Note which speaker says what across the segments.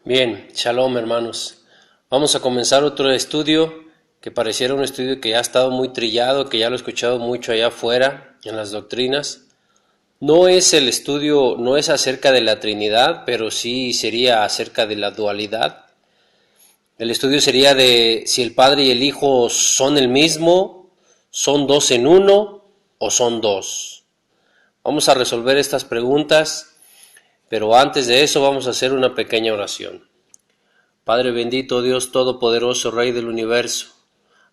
Speaker 1: Bien, shalom hermanos. Vamos a comenzar otro estudio que pareciera un estudio que ya ha estado muy trillado, que ya lo he escuchado mucho allá afuera en las doctrinas. No es el estudio, no es acerca de la Trinidad, pero sí sería acerca de la dualidad. El estudio sería de si el Padre y el Hijo son el mismo, son dos en uno o son dos. Vamos a resolver estas preguntas, pero antes de eso vamos a hacer una pequeña oración. Padre bendito, Dios todopoderoso, Rey del universo,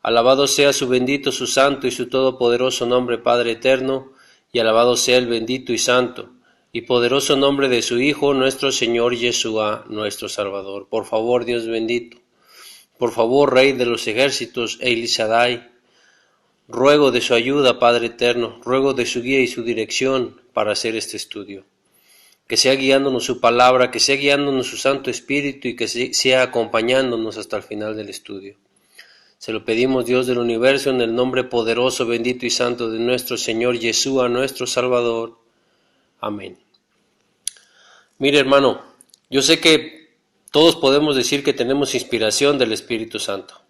Speaker 1: alabado sea su bendito, su santo y su todopoderoso nombre, Padre eterno, y alabado sea el bendito y santo y poderoso nombre de su Hijo, nuestro Señor Yeshua, nuestro Salvador. Por favor, Dios bendito, por favor, Rey de los ejércitos, El Shaddai, ruego de su ayuda, Padre eterno, ruego de su guía y su dirección para hacer este estudio. Que sea guiándonos su palabra, que sea guiándonos su Santo Espíritu y que sea acompañándonos hasta el final del estudio. Se lo pedimos, Dios del universo, en el nombre poderoso, bendito y santo de nuestro Señor Yeshua, nuestro Salvador. Amén. Mire, hermano, yo sé que todos podemos decir que tenemos inspiración del Espíritu Santo,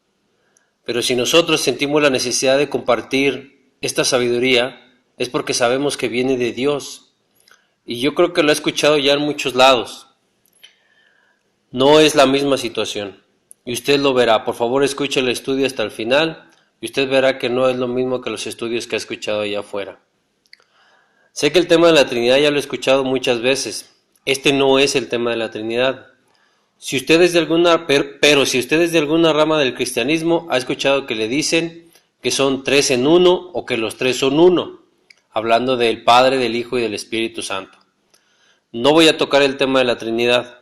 Speaker 1: pero si nosotros sentimos la necesidad de compartir esta sabiduría, es porque sabemos que viene de Dios. Y yo creo que lo he escuchado ya en muchos lados. No es la misma situación. Y usted lo verá. Por favor, escuche el estudio hasta el final. Y usted verá que no es lo mismo que los estudios que ha escuchado allá afuera. Sé que el tema de la Trinidad ya lo he escuchado muchas veces. Este no es el tema de la Trinidad. Si usted es de alguna, pero si usted es de alguna rama del cristianismo, ha escuchado que le dicen que son tres en uno o que los tres son uno. Hablando del Padre, del Hijo y del Espíritu Santo. No voy a tocar el tema de la Trinidad,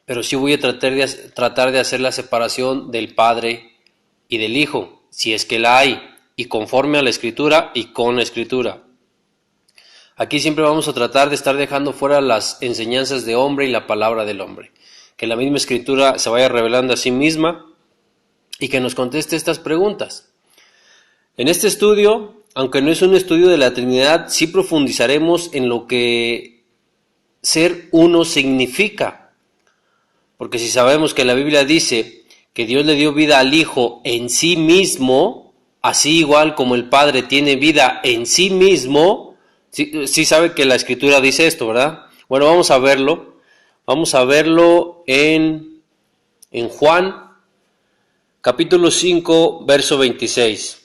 Speaker 1: pero sí voy a tratar de hacer la separación del Padre y del Hijo, si es que la hay, y conforme a la Escritura y con la Escritura. Aquí siempre vamos a tratar de estar dejando fuera las enseñanzas de hombre y la palabra del hombre. Que la misma Escritura se vaya revelando a sí misma y que nos conteste estas preguntas. En este estudio, aunque no es un estudio de la Trinidad, sí profundizaremos en lo que ser uno significa, porque si sabemos que la Biblia dice que Dios le dio vida al Hijo en sí mismo, así igual como el Padre tiene vida en sí mismo, sí sabe que la Escritura dice esto, ¿verdad? Bueno, vamos a verlo en Juan, capítulo 5, verso 26.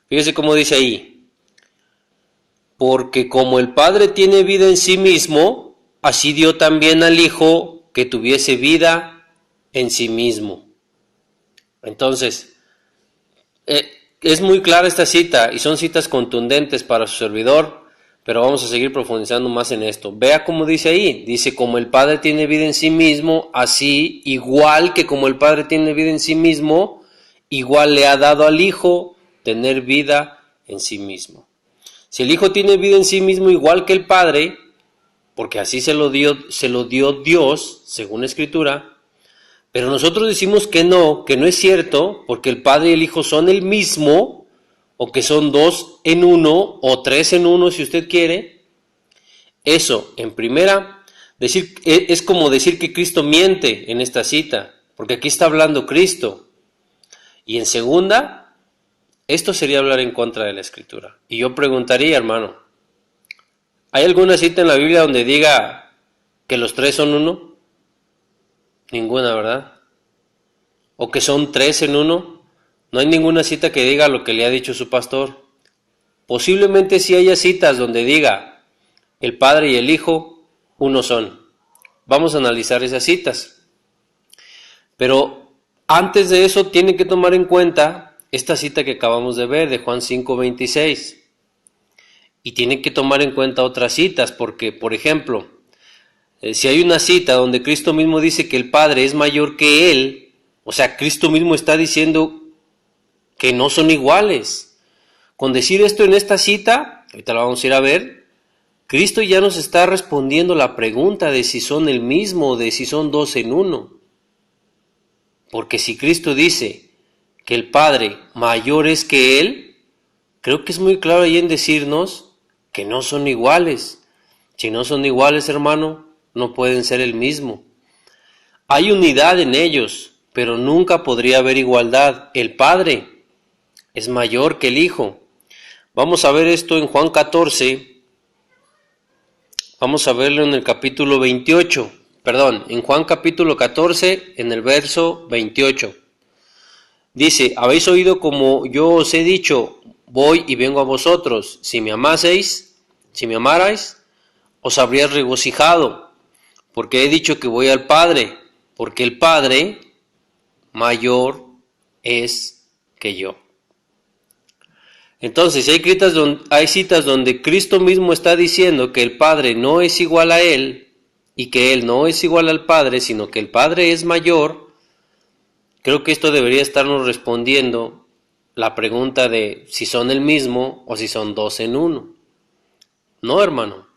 Speaker 1: Fíjese cómo dice ahí. Porque como el Padre tiene vida en sí mismo, así dio también al Hijo que tuviese vida en sí mismo. Entonces, es muy clara esta cita y son citas contundentes para su servidor, pero vamos a seguir profundizando más en esto. Vea cómo dice ahí, dice como el Padre tiene vida en sí mismo, así, igual que como el Padre tiene vida en sí mismo, igual le ha dado al Hijo tener vida en sí mismo. Si el Hijo tiene vida en sí mismo igual que el Padre, porque así se lo dio Dios, según la Escritura, pero nosotros decimos que no es cierto, porque el Padre y el Hijo son el mismo, o que son dos en uno, o tres en uno si usted quiere. Eso, en primera, es como decir que Cristo miente en esta cita, porque aquí está hablando Cristo. Y en segunda, esto sería hablar en contra de la Escritura. Y yo preguntaría, hermano, ¿hay alguna cita en la Biblia donde diga que los tres son uno? Ninguna, ¿verdad? ¿O que son tres en uno? No hay ninguna cita que diga lo que le ha dicho su pastor. Posiblemente sí haya citas donde diga el Padre y el Hijo uno son. Vamos a analizar esas citas. Pero antes de eso tienen que tomar en cuenta esta cita que acabamos de ver de Juan 5:26. Y tienen que tomar en cuenta otras citas porque, por ejemplo, si hay una cita donde Cristo mismo dice que el Padre es mayor que Él, o sea, Cristo mismo está diciendo que no son iguales. Con decir esto en esta cita, ahorita la vamos a ir a ver, Cristo ya nos está respondiendo la pregunta de si son el mismo o de si son dos en uno. Porque si Cristo dice que el Padre mayor es que Él, creo que es muy claro ahí en decirnos que no son iguales. Si no son iguales, hermano, no pueden ser el mismo. Hay unidad en ellos, pero nunca podría haber igualdad. El Padre es mayor que el Hijo. Vamos a ver esto en Juan 14. Vamos a verlo en el capítulo 28. En Juan capítulo 14, en el verso 28. Dice, habéis oído como yo os he dicho, voy y vengo a vosotros. Si me amarais, os habríais regocijado, porque he dicho que voy al Padre, porque el Padre mayor es que yo. Entonces, hay citas donde Cristo mismo está diciendo que el Padre no es igual a Él, y que Él no es igual al Padre, sino que el Padre es mayor. Creo que esto debería estarnos respondiendo la pregunta de si son el mismo o si son dos en uno. No, hermano,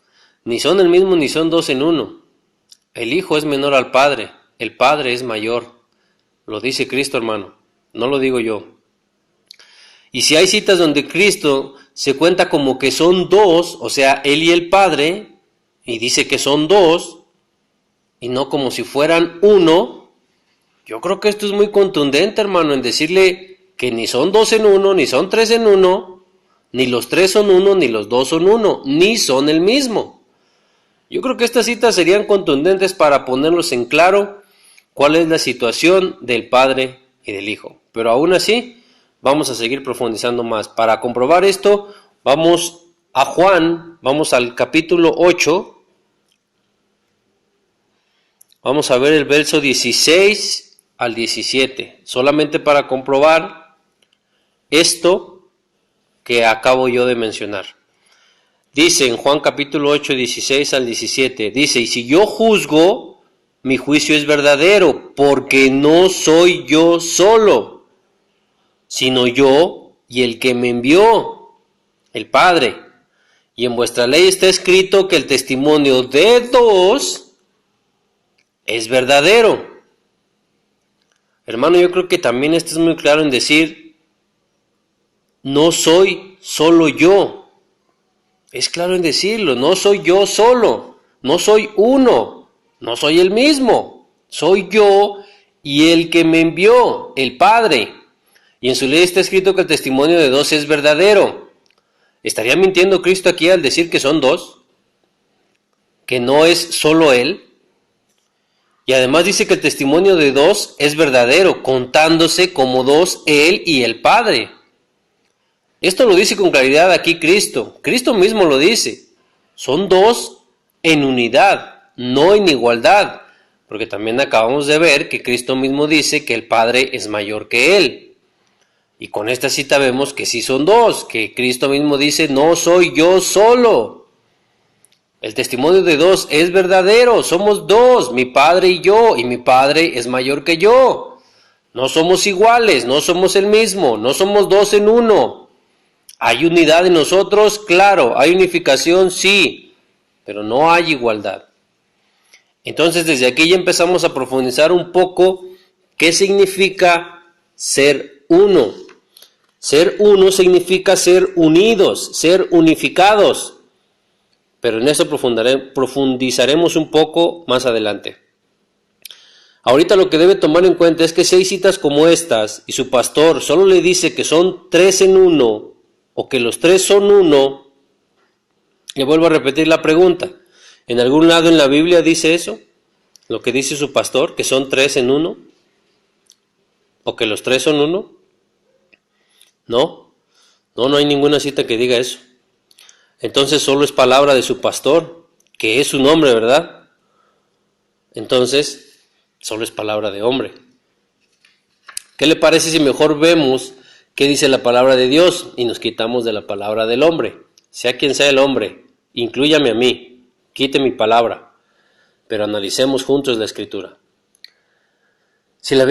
Speaker 1: ni son el mismo ni son dos en uno. El Hijo es menor al Padre, el Padre es mayor. Lo dice Cristo, hermano, no lo digo yo. Y si hay citas donde Cristo se cuenta como que son dos, o sea, Él y el Padre, y dice que son dos, y no como si fueran uno, yo creo que esto es muy contundente, hermano, en decirle que ni son dos en uno, ni son tres en uno, ni los tres son uno, ni los dos son uno, ni son el mismo. Yo creo que estas citas serían contundentes para ponerlos en claro cuál es la situación del Padre y del Hijo. Pero aún así, vamos a seguir profundizando más. Para comprobar esto, vamos a Juan, vamos al capítulo 8. Vamos a ver el verso 16 al 17, solamente para comprobar esto que acabo yo de mencionar. Dice en Juan capítulo 8, 16 al 17, dice, y si yo juzgo, mi juicio es verdadero, porque no soy yo solo, sino yo y el que me envió, el Padre. Y en vuestra ley está escrito que el testimonio de dos es verdadero. Hermano, yo creo que también esto es muy claro en decir, no soy solo yo. Es claro en decirlo, no soy yo solo, no soy uno, no soy el mismo. Soy yo y el que me envió, el Padre. Y en su ley está escrito que el testimonio de dos es verdadero. ¿Estaría mintiendo Cristo aquí al decir que son dos? ¿Que no es solo Él? Y además dice que el testimonio de dos es verdadero, contándose como dos Él y el Padre. Esto lo dice con claridad aquí Cristo. Cristo mismo lo dice. Son dos en unidad, no en igualdad. Porque también acabamos de ver que Cristo mismo dice que el Padre es mayor que Él. Y con esta cita vemos que sí son dos, que Cristo mismo dice, no soy yo solo. El testimonio de dos es verdadero, somos dos, mi Padre y yo, y mi Padre es mayor que yo. No somos iguales, no somos el mismo, no somos dos en uno. ¿Hay unidad en nosotros? Claro. ¿Hay unificación? Sí, pero no hay igualdad. Entonces desde aquí ya empezamos a profundizar un poco qué significa ser uno. Ser uno significa ser unidos, ser unificados. Pero en eso profundizaremos un poco más adelante. Ahorita lo que debe tomar en cuenta es que si hay citas como estas y su pastor solo le dice que son tres en uno o que los tres son uno, le vuelvo a repetir la pregunta. ¿En algún lado en la Biblia dice eso? ¿Lo que dice su pastor, que son tres en uno? ¿O que los tres son uno? No hay ninguna cita que diga eso. Entonces solo es palabra de su pastor, que es su nombre, ¿verdad? Entonces, solo es palabra de hombre. ¿Qué le parece si mejor vemos qué dice la palabra de Dios y nos quitamos de la palabra del hombre? Sea quien sea el hombre, inclúyame a mí, quite mi palabra, pero analicemos juntos la Escritura. Si la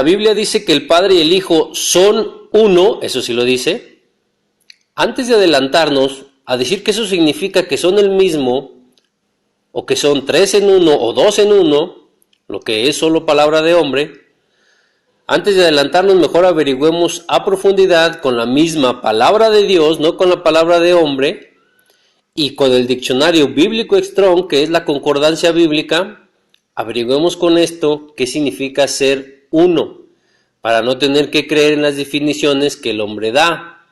Speaker 1: Biblia dice que el Padre y el Hijo son uno, eso sí lo dice, antes de adelantarnos a decir que eso significa que son el mismo, o que son tres en uno o dos en uno, lo que es solo palabra de hombre, antes de adelantarnos mejor averigüemos a profundidad con la misma palabra de Dios, no con la palabra de hombre, y con el diccionario bíblico Strong, que es la concordancia bíblica, averigüemos con esto qué significa ser uno, para no tener que creer en las definiciones que el hombre da.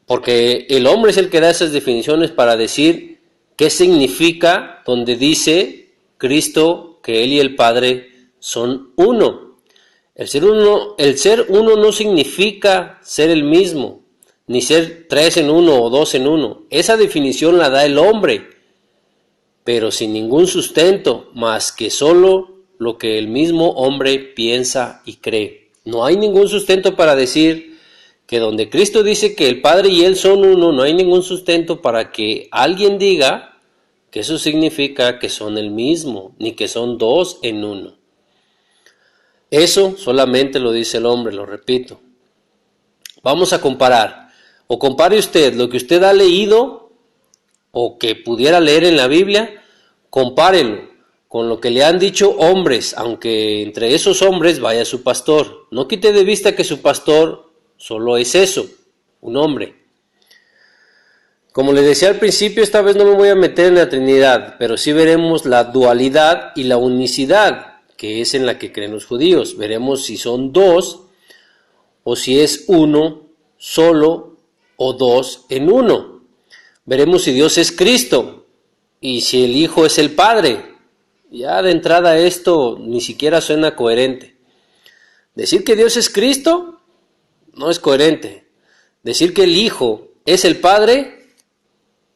Speaker 1: Porque el hombre es el que da esas definiciones para decir qué significa donde dice Cristo que Él y el Padre son uno. El ser uno no significa ser el mismo, ni ser 3 en 1 o 2 en 1. Esa definición la da el hombre, pero sin ningún sustento, más que solo lo que el mismo hombre piensa y cree. No hay ningún sustento para decir que donde Cristo dice que el Padre y Él son uno, no hay ningún sustento para que alguien diga que eso significa que son el mismo, ni que son 2 en 1. Eso solamente lo dice el hombre, lo repito. Vamos a comparar, o compare usted lo que usted ha leído o que pudiera leer en la Biblia, compárelo con lo que le han dicho hombres, aunque entre esos hombres vaya su pastor. No quite de vista que su pastor solo es eso, un hombre. Como le decía al principio, esta vez no me voy a meter en la Trinidad, pero sí veremos la dualidad y la unicidad, que es en la que creen los judíos. Veremos si son 2 o si es uno solo o 2 en 1. Veremos si Dios es Cristo y si el Hijo es el Padre. Ya de entrada esto ni siquiera suena coherente. Decir que Dios es Cristo no es coherente. Decir que el Hijo es el Padre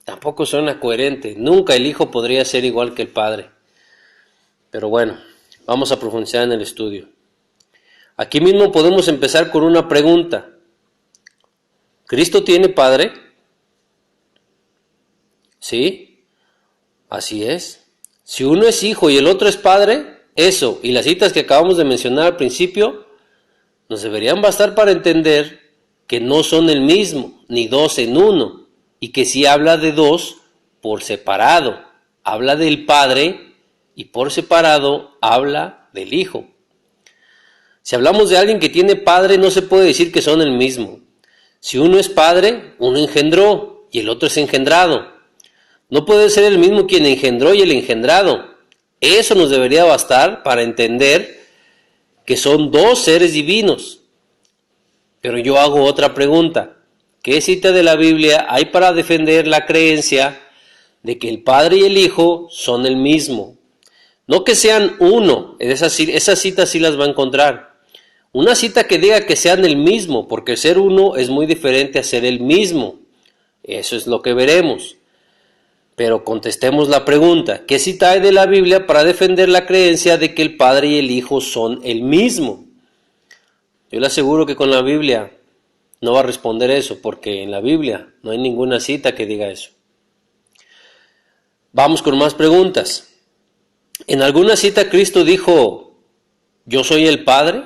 Speaker 1: tampoco suena coherente. Nunca el Hijo podría ser igual que el Padre. Pero bueno, vamos a profundizar en el estudio. Aquí mismo podemos empezar con una pregunta. ¿Cristo tiene Padre? ¿Sí? Así es. Si uno es hijo y el otro es padre, eso y las citas que acabamos de mencionar al principio nos deberían bastar para entender que no son el mismo, ni 2 en 1, y que si habla de 2 por separado, habla del Padre y por separado habla del Hijo. Si hablamos de alguien que tiene padre, no se puede decir que son el mismo. Si uno es padre, uno engendró y el otro es engendrado. No puede ser el mismo quien engendró y el engendrado. Eso nos debería bastar para entender que son 2 seres divinos. Pero yo hago otra pregunta. ¿Qué cita de la Biblia hay para defender la creencia de que el Padre y el Hijo son el mismo? No que sean uno, esas citas sí las va a encontrar. Una cita que diga que sean el mismo, porque ser uno es muy diferente a ser el mismo. Eso es lo que veremos. Pero contestemos la pregunta, ¿qué cita hay de la Biblia para defender la creencia de que el Padre y el Hijo son el mismo? Yo le aseguro que con la Biblia no va a responder eso, porque en la Biblia no hay ninguna cita que diga eso. Vamos con más preguntas. ¿En alguna cita Cristo dijo, yo soy el Padre?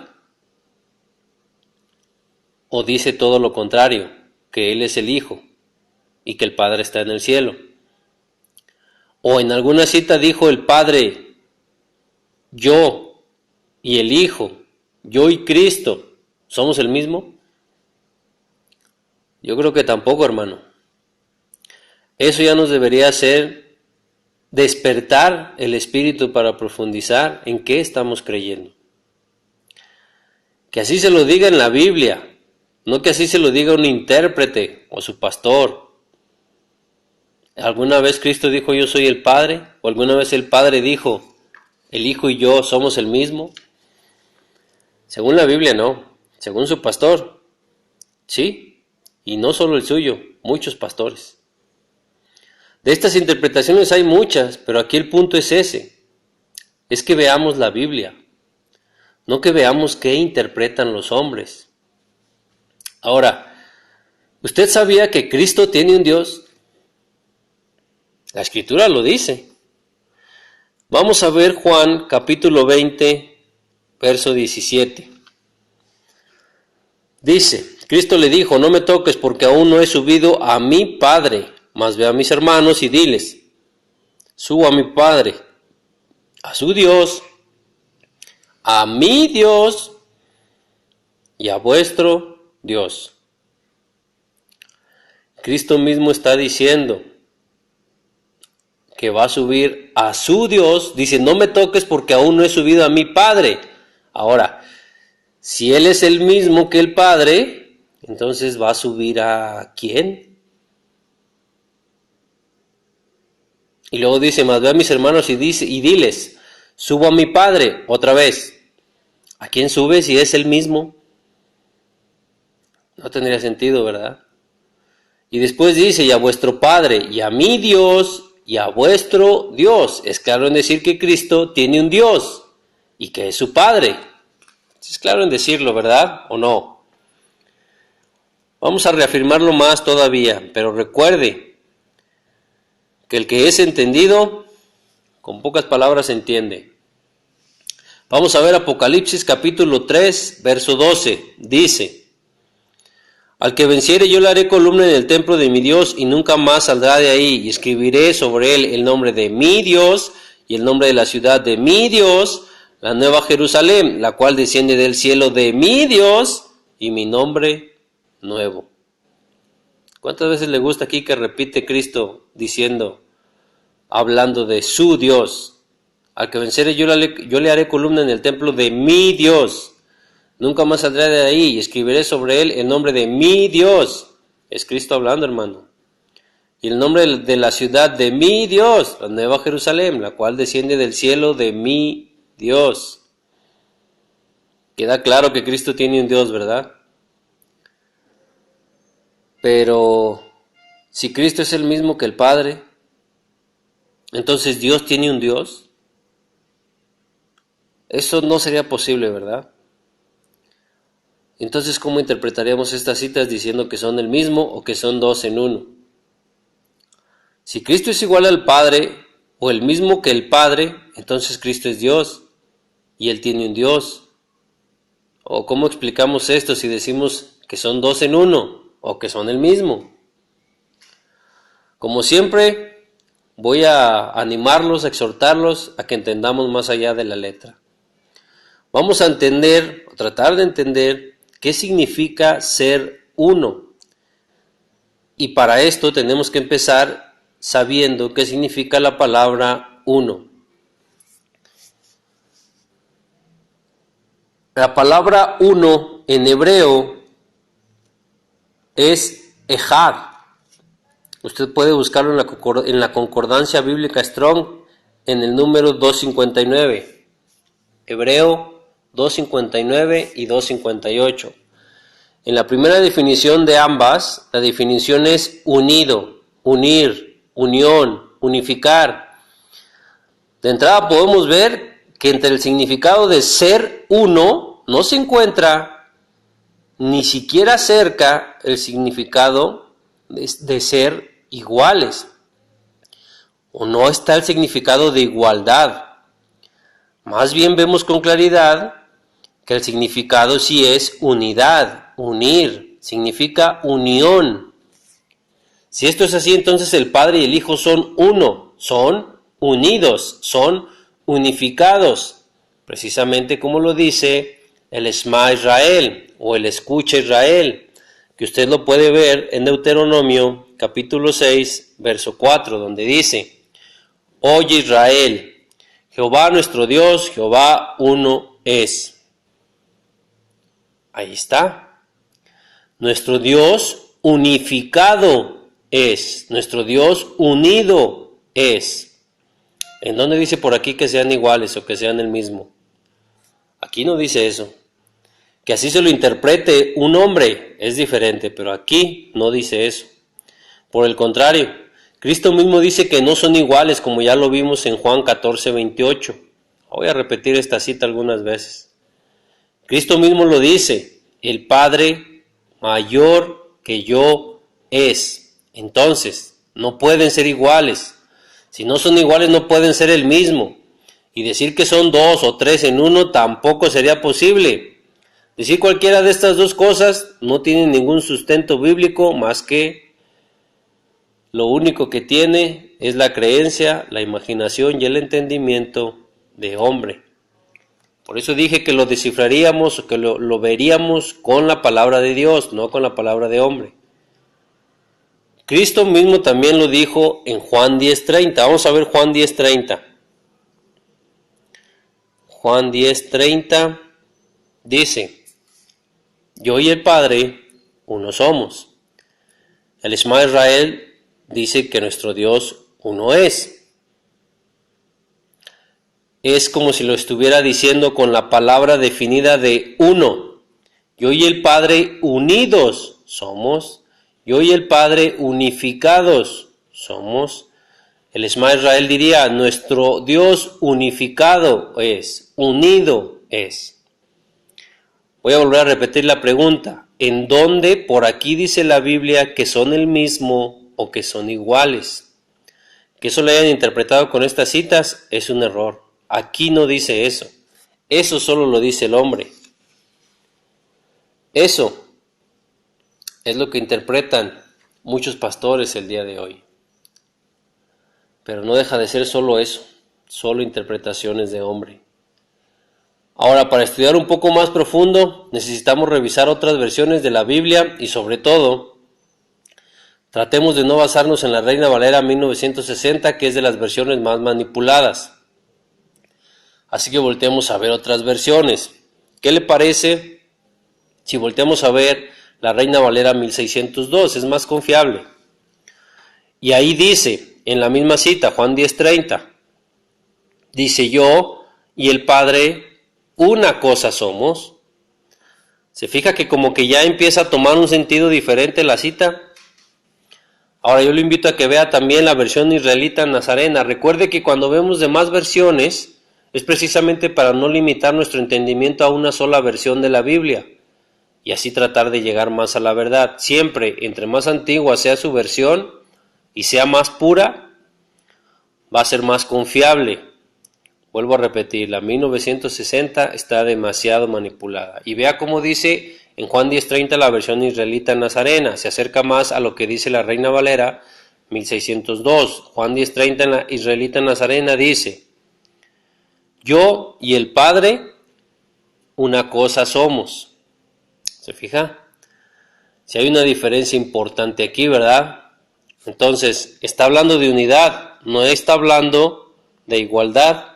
Speaker 1: ¿O dice todo lo contrario, que Él es el Hijo y que el Padre está en el cielo? ¿O en alguna cita dijo el Padre, yo y el Hijo, yo y Cristo, somos el mismo? Yo creo que tampoco, hermano. Eso ya nos debería hacer despertar el espíritu para profundizar en qué estamos creyendo. Que así se lo diga en la Biblia, no que así se lo diga un intérprete o su pastor. ¿Alguna vez Cristo dijo yo soy el Padre? ¿O alguna vez el Padre dijo el Hijo y yo somos el mismo? Según la Biblia no, según su pastor, sí, y no solo el suyo, muchos pastores. De estas interpretaciones hay muchas, pero aquí el punto es ese, es que veamos la Biblia, no que veamos qué interpretan los hombres. Ahora, ¿usted sabía que Cristo tiene un Dios? La Escritura lo dice. Vamos a ver Juan capítulo 20, verso 17. Dice, Cristo le dijo, no me toques porque aún no he subido a mi Padre, mas ve a mis hermanos y diles, subo a mi Padre, a su Dios, a mi Dios y a vuestro Dios. Cristo mismo está diciendo que va a subir a su Dios. Dice, no me toques porque aún no he subido a mi Padre. Ahora, si Él es el mismo que el Padre, entonces va a subir ¿a quién? Y luego dice, más ve a mis hermanos y diles, subo a mi Padre, otra vez. ¿A quién sube si es el mismo? No tendría sentido, ¿verdad? Y después dice, y a vuestro Padre, y a mi Dios, y a vuestro Dios. Es claro en decir que Cristo tiene un Dios, y que es su Padre. Es claro en decirlo, ¿verdad? ¿O no? Vamos a reafirmarlo más todavía, pero recuerde que el que es entendido, con pocas palabras entiende. Vamos a ver Apocalipsis capítulo 3, verso 12. Dice, al que venciere yo le haré columna en el templo de mi Dios y nunca más saldrá de ahí, y escribiré sobre él el nombre de mi Dios y el nombre de la ciudad de mi Dios, la nueva Jerusalén, la cual desciende del cielo de mi Dios y mi nombre nuevo. ¿Cuántas veces le gusta aquí que repite Cristo diciendo, hablando de su Dios? Al que venciere yo le haré columna en el templo de mi Dios. Nunca más saldré de ahí y escribiré sobre él el nombre de mi Dios. Es Cristo hablando, hermano. Y el nombre de la ciudad de mi Dios, la nueva Jerusalén, la cual desciende del cielo de mi Dios. Queda claro que Cristo tiene un Dios, ¿verdad? Pero si Cristo es el mismo que el Padre, entonces Dios tiene un Dios. Eso no sería posible, ¿verdad? Entonces, ¿cómo interpretaríamos estas citas diciendo que son el mismo o que son dos en uno? Si Cristo es igual al Padre o el mismo que el Padre, entonces Cristo es Dios y Él tiene un Dios. ¿O cómo explicamos esto si decimos que son dos en uno o que son el mismo? Como siempre, voy a animarlos, a exhortarlos a que entendamos más allá de la letra. Vamos a entender, o tratar de entender, qué significa ser uno. Y para esto tenemos que empezar sabiendo qué significa la palabra uno. La palabra uno en hebreo es ejad. Usted puede buscarlo en la concordancia bíblica Strong en el número 259. Hebreo 259 y 258. En la primera definición de ambas, la definición es unido, unir, unión, unificar. De entrada podemos ver que entre el significado de ser uno no se encuentra ni siquiera cerca el significado de ser iguales. O no está el significado de igualdad. Más bien vemos con claridad que el significado sí es unidad, unir, significa unión. Si esto es así, entonces el Padre y el Hijo son uno, son unidos, son unificados, precisamente como lo dice el Shema Israel o el Escucha Israel, que usted lo puede ver en Deuteronomio capítulo 6, verso 4, donde dice, Oye Israel, Jehová nuestro Dios, Jehová uno es. Ahí está. Nuestro Dios unificado es. Nuestro Dios unido es. ¿En dónde dice por aquí que sean iguales o que sean el mismo? Aquí no dice eso. Que así se lo interprete un hombre es diferente, pero aquí no dice eso. Por el contrario, Cristo mismo dice que no son iguales, como ya lo vimos en Juan 14, 28. Voy a repetir esta cita algunas veces. Cristo mismo lo dice, el Padre mayor que yo es. Entonces, no pueden ser iguales. Si no son iguales, no pueden ser el mismo. Y decir que son dos o tres en uno tampoco sería posible. Decir cualquiera de estas dos cosas no tiene ningún sustento bíblico más que lo único que tiene es la creencia, la imaginación y el entendimiento de hombre. Por eso dije que lo descifraríamos, que lo veríamos con la palabra de Dios, no con la palabra de hombre. Cristo mismo también lo dijo en Juan 10:30. Vamos a ver Juan 10:30. Juan 10:30 dice: yo y el Padre uno somos. El Shema Israel dice que nuestro Dios uno es. Es como si lo estuviera diciendo con la palabra definida de uno. Yo y el Padre unidos somos. Yo y el Padre unificados somos. El Shema Israel diría: nuestro Dios unificado es, unido es. Voy a volver a repetir la pregunta. ¿En dónde por aquí dice la Biblia que son el mismo o que son iguales? Que eso lo hayan interpretado con estas citas es un error. Aquí no dice eso. Eso solo lo dice el hombre. Eso es lo que interpretan muchos pastores el día de hoy. Pero no deja de ser solo eso, solo interpretaciones de hombre. Ahora, para estudiar un poco más profundo, necesitamos revisar otras versiones de la Biblia y sobre todo, tratemos de no basarnos en la Reina Valera 1960, que es de las versiones más manipuladas. Así que volteemos a ver otras versiones. ¿Qué le parece si volteamos a ver la Reina Valera 1602? Es más confiable. Y ahí dice, en la misma cita, Juan 10:30, dice: yo y el Padre una cosa somos. ¿Se fija que como que ya empieza a tomar un sentido diferente la cita? Ahora yo lo invito a que vea también la versión israelita nazarena. Recuerde que cuando vemos demás versiones es precisamente para no limitar nuestro entendimiento a una sola versión de la Biblia y así tratar de llegar más a la verdad. Siempre, entre más antigua sea su versión y sea más pura, va a ser más confiable. Vuelvo a repetir, la 1960 está demasiado manipulada. Y vea cómo dice en Juan 10:30 la versión israelita nazarena. Se acerca más a lo que dice la Reina Valera 1602. Juan 10:30 en la israelita nazarena dice: yo y el Padre una cosa somos. ¿Se fija? Si hay una diferencia importante aquí, ¿verdad? Entonces, está hablando de unidad, no está hablando de igualdad.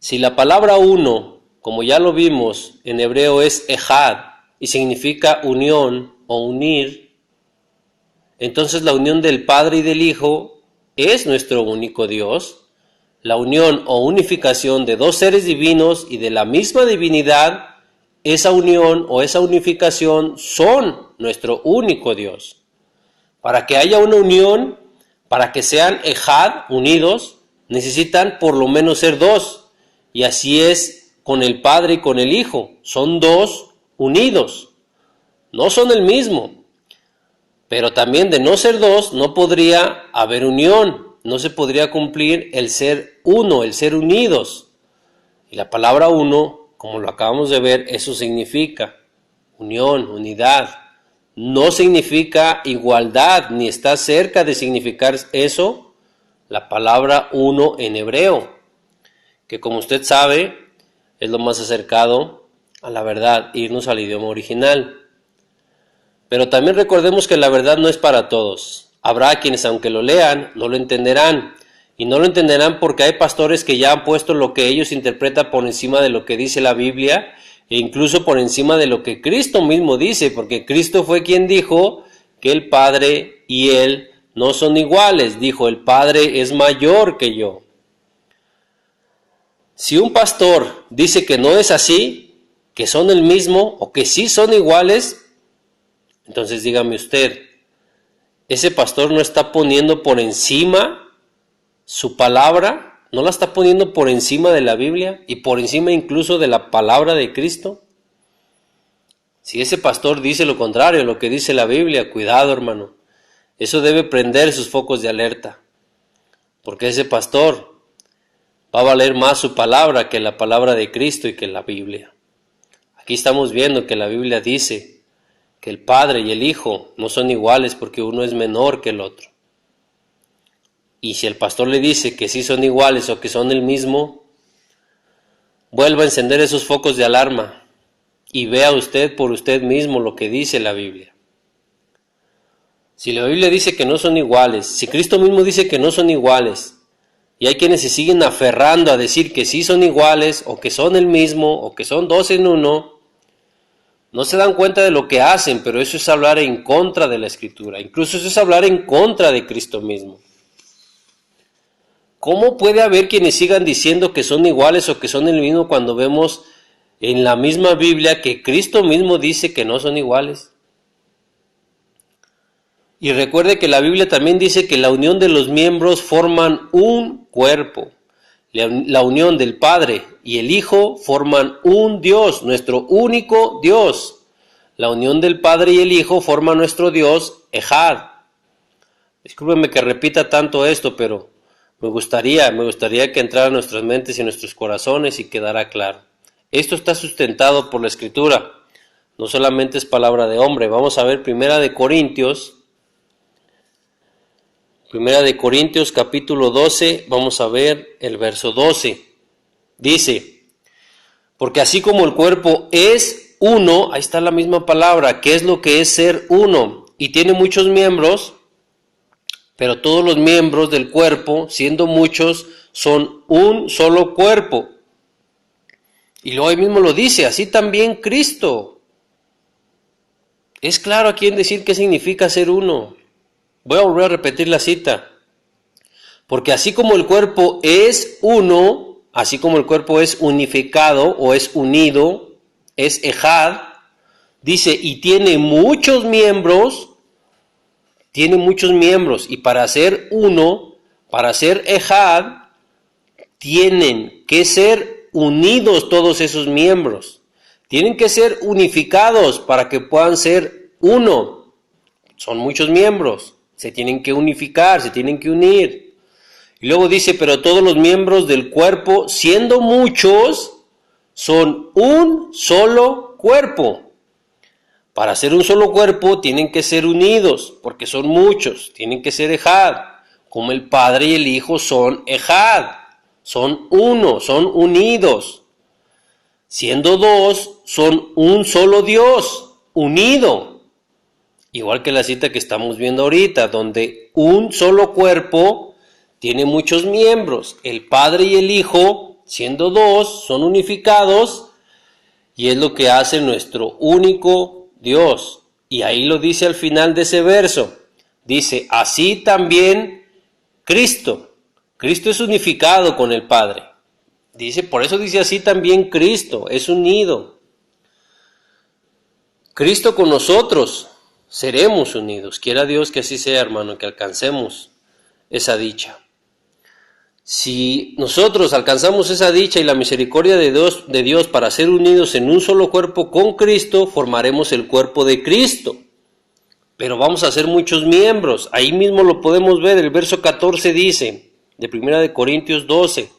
Speaker 1: Si la palabra uno, como ya lo vimos, en hebreo es ejad y significa unión o unir, entonces la unión del Padre y del Hijo es nuestro único Dios. La unión o unificación de dos seres divinos y de la misma divinidad, esa unión o esa unificación son nuestro único Dios. Para que haya una unión, para que sean ejad, unidos, necesitan por lo menos ser dos. Y así es con el Padre y con el Hijo. Son dos unidos. No son el mismo. Pero también de no ser dos no podría haber unión. No se podría cumplir el ser uno, el ser unidos. Y la palabra uno, como lo acabamos de ver, eso significa unión, unidad. No significa igualdad, ni está cerca de significar eso la palabra uno en hebreo, que como usted sabe, es lo más acercado a la verdad, irnos al idioma original. Pero también recordemos que la verdad no es para todos. Habrá quienes, aunque lo lean, no lo entenderán. Y no lo entenderán porque hay pastores que ya han puesto lo que ellos interpretan por encima de lo que dice la Biblia, e incluso por encima de lo que Cristo mismo dice, porque Cristo fue quien dijo que el Padre y Él no son iguales. Dijo: el Padre es mayor que yo. Si un pastor dice que no es así, que son el mismo o que sí son iguales, entonces dígame usted, ese pastor no está poniendo por encima su palabra, no la está poniendo por encima de la Biblia y por encima incluso de la palabra de Cristo. Si ese pastor dice lo contrario a lo que dice la Biblia, cuidado, hermano, eso debe prender sus focos de alerta, porque ese pastor va a valer más su palabra que la palabra de Cristo y que la Biblia. Aquí estamos viendo que la Biblia dice que el Padre y el Hijo no son iguales porque uno es menor que el otro. Y si el pastor le dice que sí son iguales o que son el mismo, vuelva a encender esos focos de alarma y vea usted por usted mismo lo que dice la Biblia. Si la Biblia dice que no son iguales, si Cristo mismo dice que no son iguales, y hay quienes se siguen aferrando a decir que sí son iguales, o que son el mismo, o que son dos en uno, no se dan cuenta de lo que hacen, pero eso es hablar en contra de la Escritura. Incluso eso es hablar en contra de Cristo mismo. ¿Cómo puede haber quienes sigan diciendo que son iguales o que son el mismo cuando vemos en la misma Biblia que Cristo mismo dice que no son iguales? Y recuerde que la Biblia también dice que la unión de los miembros forman un cuerpo. La unión del Padre y el Hijo forman un Dios, nuestro único Dios. La unión del Padre y el Hijo forman nuestro Dios, Ejad. Discúlpenme que repita tanto esto, pero me gustaría que entrara en nuestras mentes y en nuestros corazones y quedara claro. Esto está sustentado por la Escritura, no solamente es palabra de hombre. Vamos a ver Primera de Corintios capítulo 12, vamos a ver el verso 12. Dice, porque así como el cuerpo es uno, ahí está la misma palabra, ¿qué es lo que es ser uno? Y tiene muchos miembros, pero todos los miembros del cuerpo, siendo muchos, son un solo cuerpo. Y luego ahí mismo lo dice, así también Cristo. Es claro aquí en decir qué significa ser uno. Voy a volver a repetir la cita. Porque así como el cuerpo es uno, así como el cuerpo es unificado o es unido, es Ejad, dice, y tiene muchos miembros, y para ser uno, para ser Ejad, tienen que ser unidos todos esos miembros. Tienen que ser unificados para que puedan ser uno. Son muchos miembros. Se tienen que unificar, se tienen que unir. Y luego dice, pero todos los miembros del cuerpo, siendo muchos, son un solo cuerpo. Para ser un solo cuerpo tienen que ser unidos, porque son muchos, tienen que ser Ejad, como el Padre y el Hijo son Ejad, son uno, son unidos. Siendo dos, son un solo Dios, unido. Igual que la cita que estamos viendo ahorita, donde un solo cuerpo tiene muchos miembros. El Padre y el Hijo, siendo dos, son unificados y es lo que hace nuestro único Dios. Y ahí lo dice al final de ese verso. Dice, así también Cristo. Cristo es unificado con el Padre. Dice, por eso dice así también Cristo, es unido. Cristo con nosotros. Seremos unidos. Quiera Dios que así sea, hermano, que alcancemos esa dicha. Si nosotros alcanzamos esa dicha y la misericordia de Dios para ser unidos en un solo cuerpo con Cristo, formaremos el cuerpo de Cristo. Pero vamos a ser muchos miembros. Ahí mismo lo podemos ver. El verso 14 dice, de 1 Corintios 12,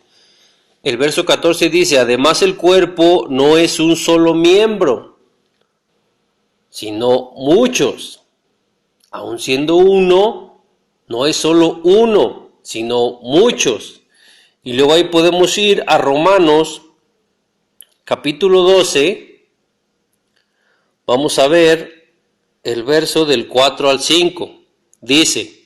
Speaker 1: el verso 14 dice, además el cuerpo no es un solo miembro, sino muchos. Aun siendo uno, no es solo uno, sino muchos. Y luego ahí podemos ir a Romanos, capítulo 12, vamos a ver el verso del 4 al 5. Dice,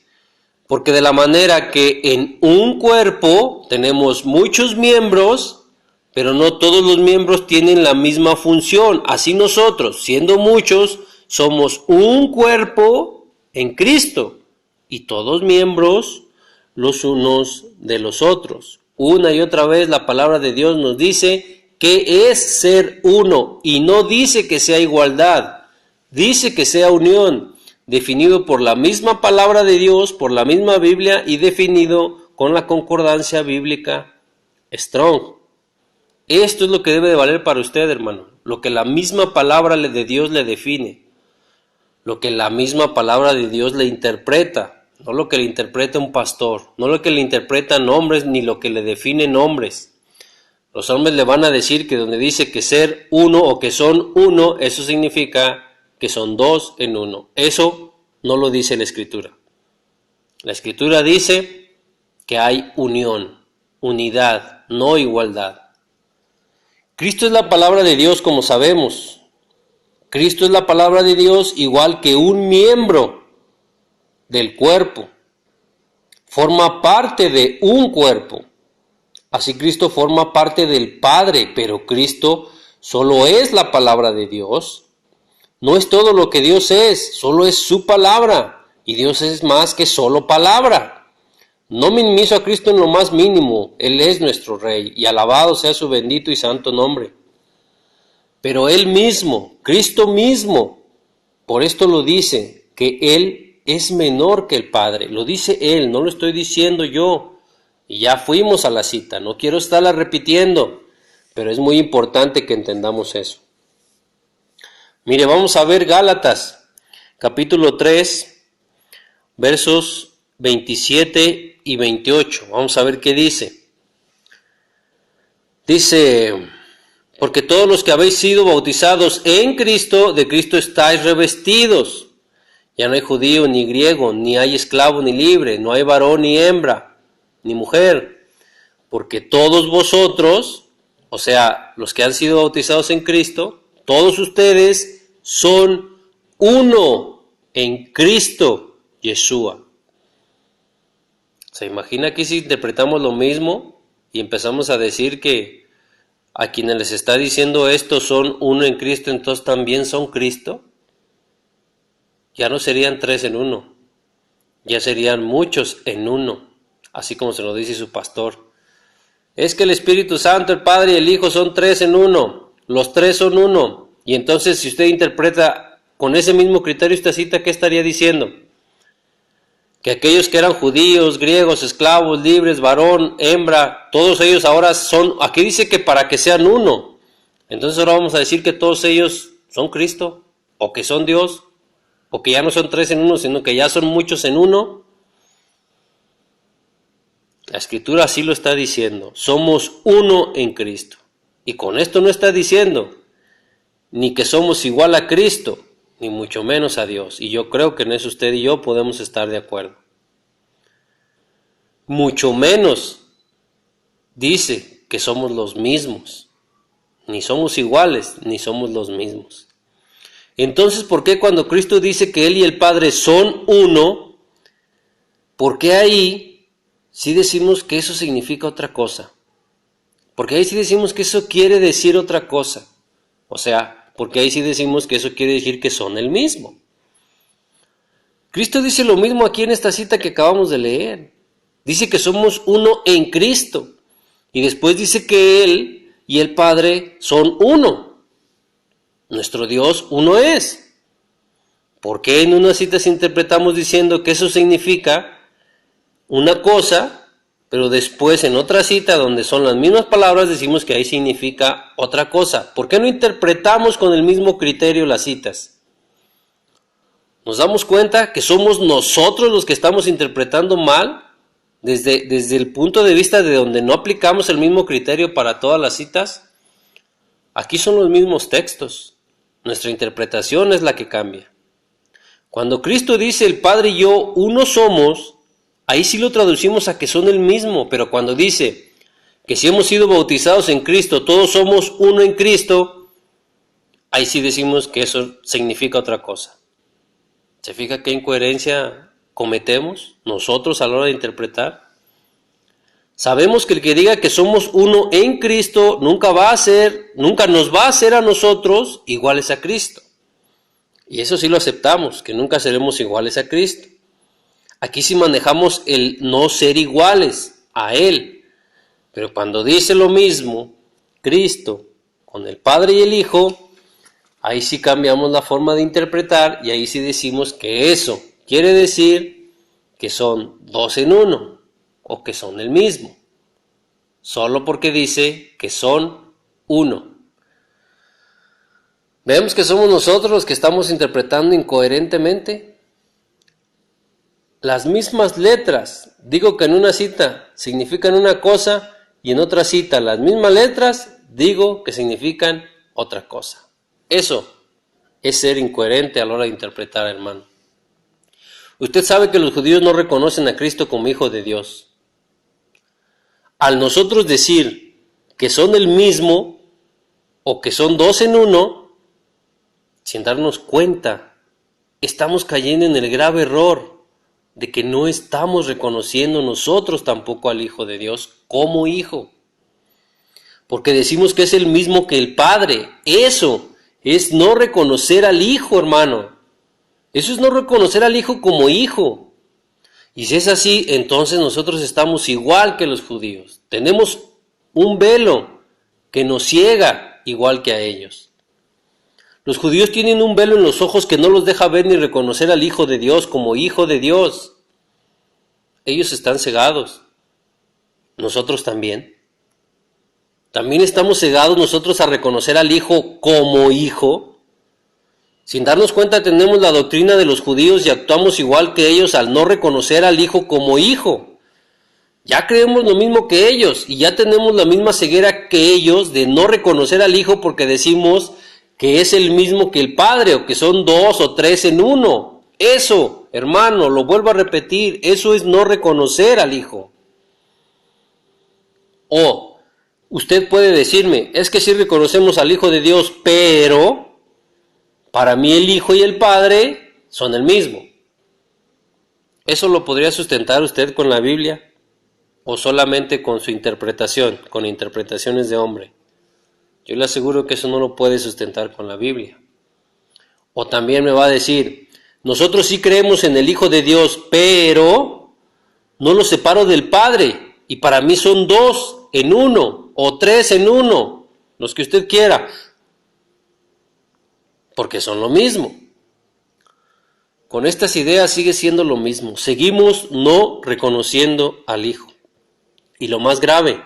Speaker 1: porque de la manera que en un cuerpo tenemos muchos miembros, pero no todos los miembros tienen la misma función. Así nosotros, siendo muchos, somos un cuerpo en Cristo y todos miembros los unos de los otros. Una y otra vez la palabra de Dios nos dice que es ser uno y no dice que sea igualdad, dice que sea unión, definido por la misma palabra de Dios, por la misma Biblia y definido con la concordancia bíblica Strong. Esto es lo que debe de valer para usted, hermano, lo que la misma palabra de Dios le define, lo que la misma palabra de Dios le interpreta, no lo que le interpreta un pastor, no lo que le interpretan hombres ni lo que le definen hombres. Los hombres le van a decir que donde dice que ser uno o que son uno, eso significa que son dos en uno. Eso no lo dice la Escritura. La Escritura dice que hay unión, unidad, no igualdad. Cristo es la palabra de Dios, como sabemos. Cristo es la palabra de Dios igual que un miembro. del cuerpo, forma parte de un cuerpo. Así Cristo forma parte del Padre, pero Cristo solo es la palabra de Dios. No es todo lo que Dios es, solo es su palabra, y Dios es más que solo palabra. No minimizo a Cristo en lo más mínimo, Él es nuestro Rey, y alabado sea su bendito y santo nombre. Pero Él mismo, Cristo mismo, por esto lo dice, que Él es menor que el Padre. Lo dice Él, no lo estoy diciendo yo. Y ya fuimos a la cita, no quiero estarla repitiendo, pero es muy importante que entendamos eso. Mire, vamos a ver Gálatas, capítulo 3, versos 27 y 28. Vamos a ver qué dice. Dice: porque todos los que habéis sido bautizados en Cristo, de Cristo estáis revestidos. Ya no hay judío ni griego, ni hay esclavo ni libre, no hay varón ni hembra, ni mujer. Porque todos vosotros, o sea, los que han sido bautizados en Cristo, todos ustedes son uno en Cristo Yeshua. ¿Se imagina aquí si interpretamos lo mismo y empezamos a decir que a quienes les está diciendo esto son uno en Cristo, entonces también son Cristo? Ya no serían tres en uno, ya serían muchos en uno, así como se lo dice su pastor. Es que el Espíritu Santo, el Padre y el Hijo son tres en uno, los tres son uno. Y entonces si usted interpreta con ese mismo criterio esta cita, ¿qué estaría diciendo? Que aquellos que eran judíos, griegos, esclavos, libres, varón, hembra, todos ellos ahora son, aquí dice que para que sean uno. Entonces ahora vamos a decir que todos ellos son Cristo, o que son Dios, o que ya no son tres en uno, sino que ya son muchos en uno. La Escritura así lo está diciendo, somos uno en Cristo. Y con esto no está diciendo ni que somos igual a Cristo, ni mucho menos a Dios. Y yo creo que en eso usted y yo podemos estar de acuerdo. Mucho menos dice que somos los mismos. Ni somos iguales, ni somos los mismos. Entonces, ¿por qué cuando Cristo dice que Él y el Padre son uno, por qué ahí sí decimos que eso significa otra cosa? Porque ahí sí decimos que eso quiere decir otra cosa. O sea, porque ahí sí decimos que eso quiere decir que son el mismo. Cristo dice lo mismo aquí en esta cita que acabamos de leer. Dice que somos uno en Cristo. Y después dice que Él y el Padre son uno. Nuestro Dios uno es. ¿Por qué en unas citas interpretamos diciendo que eso significa una cosa, pero después en otra cita donde son las mismas palabras decimos que ahí significa otra cosa? ¿Por qué no interpretamos con el mismo criterio las citas? ¿Nos damos cuenta que somos nosotros los que estamos interpretando mal desde el punto de vista de donde no aplicamos el mismo criterio para todas las citas? Aquí son los mismos textos. Nuestra interpretación es la que cambia. Cuando Cristo dice el Padre y yo uno somos, ahí sí lo traducimos a que son el mismo, pero cuando dice que si hemos sido bautizados en Cristo, todos somos uno en Cristo, ahí sí decimos que eso significa otra cosa. ¿Se fija qué incoherencia cometemos nosotros a la hora de interpretar? Sabemos que el que diga que somos uno en Cristo nunca nos va a hacer a nosotros iguales a Cristo. Y eso sí lo aceptamos, que nunca seremos iguales a Cristo. Aquí sí manejamos el no ser iguales a Él. Pero cuando dice lo mismo Cristo con el Padre y el Hijo, ahí sí cambiamos la forma de interpretar y ahí sí decimos que eso quiere decir que son dos en uno o que son el mismo. Solo porque dice que son uno. ¿Vemos que somos nosotros los que estamos interpretando incoherentemente? Las mismas letras, digo que en una cita significan una cosa y en otra cita las mismas letras digo que significan otra cosa. Eso es ser incoherente a la hora de interpretar, hermano. Usted sabe que los judíos no reconocen a Cristo como Hijo de Dios. Al nosotros decir que son el mismo o que son dos en uno, sin darnos cuenta, estamos cayendo en el grave error de que no estamos reconociendo nosotros tampoco al Hijo de Dios como Hijo. Porque decimos que es el mismo que el Padre. Eso es no reconocer al Hijo, hermano. Eso es no reconocer al Hijo como Hijo. Y si es así, entonces nosotros estamos igual que los judíos. Tenemos un velo que nos ciega igual que a ellos. Los judíos tienen un velo en los ojos que no los deja ver ni reconocer al Hijo de Dios como Hijo de Dios. Ellos están cegados. Nosotros también. También estamos cegados nosotros a reconocer al Hijo como Hijo. Sin darnos cuenta tenemos la doctrina de los judíos y actuamos igual que ellos al no reconocer al Hijo como Hijo. Ya creemos lo mismo que ellos y ya tenemos la misma ceguera que ellos de no reconocer al Hijo porque decimos que es el mismo que el Padre o que son dos o tres en uno. Eso, hermano, lo vuelvo a repetir, eso es no reconocer al Hijo. O usted puede decirme, es que sí reconocemos al Hijo de Dios, pero para mí el Hijo y el Padre son el mismo. ¿Eso lo podría sustentar usted con la Biblia? ¿O solamente con su interpretación, con interpretaciones de hombre? Yo le aseguro que eso no lo puede sustentar con la Biblia. O también me va a decir, nosotros sí creemos en el Hijo de Dios, pero no lo separo del Padre. Y para mí son dos en uno, o tres en uno, los que usted quiera. Porque son lo mismo. Con estas ideas sigue siendo lo mismo. Seguimos no reconociendo al Hijo. Y lo más grave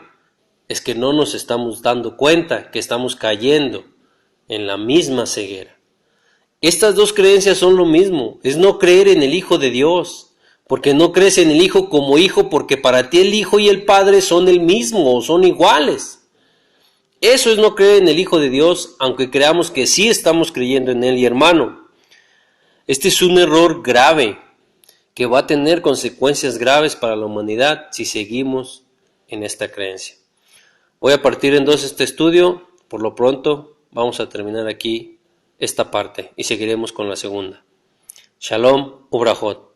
Speaker 1: es que no nos estamos dando cuenta que estamos cayendo en la misma ceguera. Estas dos creencias son lo mismo, es no creer en el Hijo de Dios, porque no crees en el Hijo como Hijo, porque para ti el Hijo y el Padre son el mismo, o son iguales. Eso es no creer en el Hijo de Dios, aunque creamos que sí estamos creyendo en Él. Y hermano, este es un error grave, que va a tener consecuencias graves para la humanidad si seguimos en esta creencia. Voy a partir entonces este estudio. Por lo pronto vamos a terminar aquí esta parte y seguiremos con la segunda. Shalom Ubrajot.